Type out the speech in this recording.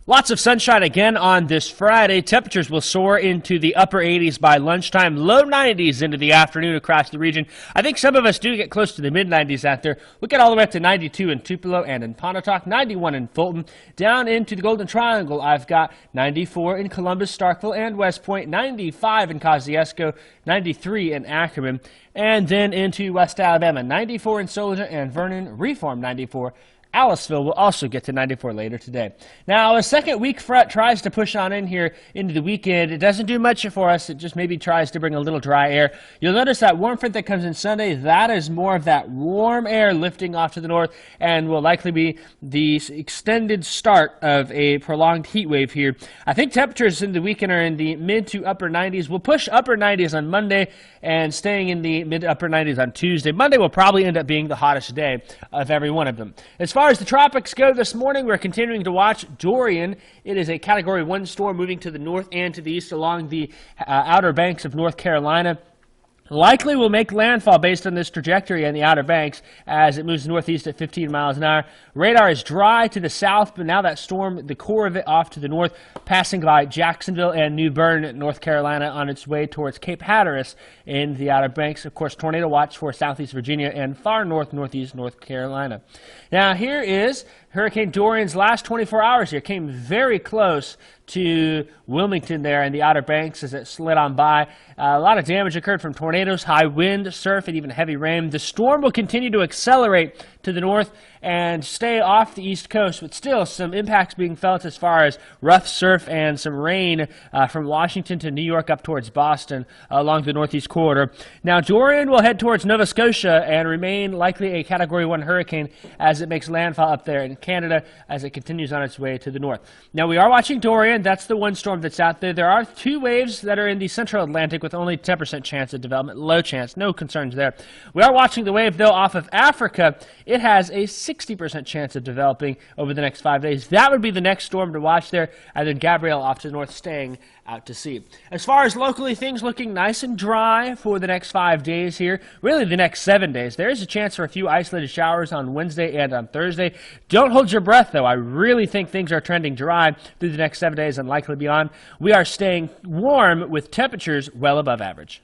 Lots of sunshine again on this Friday. Temperatures will soar into the upper 80s by lunchtime, low 90s into the afternoon across the region. I think some of us do get close to the mid 90s out there. We'll get all the way up to 92 in Tupelo and in Pontotoc, 91 in Fulton. Down into the Golden Triangle, I've got 94 in Columbus, Starkville, and West Point, 95 in Kosciuszko, 93 in Ackerman, and then into West Alabama, 94 in Soldier and Vernon, Reform 94. Aliceville will also get to 94 later today. Now, a second weak front tries to push on in here into the weekend. It doesn't do much for us. It just maybe tries to bring a little dry air. You'll notice that warm front that comes in Sunday, that is more of that warm air lifting off to the north and will likely be the extended start of a prolonged heat wave here. I think temperatures in the weekend are in the mid to upper 90s. We'll push upper 90s on Monday and staying in the mid to upper 90s on Tuesday. Monday will probably end up being the hottest day of every one of them. As far as the tropics go this morning, we're continuing to watch Dorian. It is a Category 1 storm moving to the north and to the east along the outer banks of North Carolina. Likely will make landfall based on this trajectory on the Outer Banks as it moves northeast at 15 miles an hour. Radar is dry to the south, but now that storm, the core of it off to the north, passing by Jacksonville and New Bern, North Carolina, on its way towards Cape Hatteras in the Outer Banks. Of course, tornado watch for southeast Virginia and far northeast North Carolina. Now, here is Hurricane Dorian's last 24 hours here. Came very close to Wilmington there in the Outer Banks as it slid on by. A lot of damage occurred from tornadoes, high wind, surf, and even heavy rain. The storm will continue to accelerate to the north and stay off the east coast, but still some impacts being felt as far as rough surf and some rain from Washington to New York up towards Boston along the northeast corridor. Now, Dorian will head towards Nova Scotia and remain likely a Category 1 hurricane as it makes landfall up there in Canada as it continues on its way to the north. Now, we are watching Dorian. That's the one storm that's out there. There are two waves that are in the central Atlantic with only 10% chance of development, low chance, no concerns there. We are watching the wave, though, off of Africa. It has a 60% chance of developing over the next 5 days. That would be the next storm to watch there, and then Gabrielle off to the north, staying out to sea. As far as locally, things looking nice and dry for the next 5 days here, really the next 7 days. There is a chance for a few isolated showers on Wednesday and on Thursday. Don't hold your breath, though. I really think things are trending dry through the next 7 days and likely beyond. We are staying warm with temperatures well above average.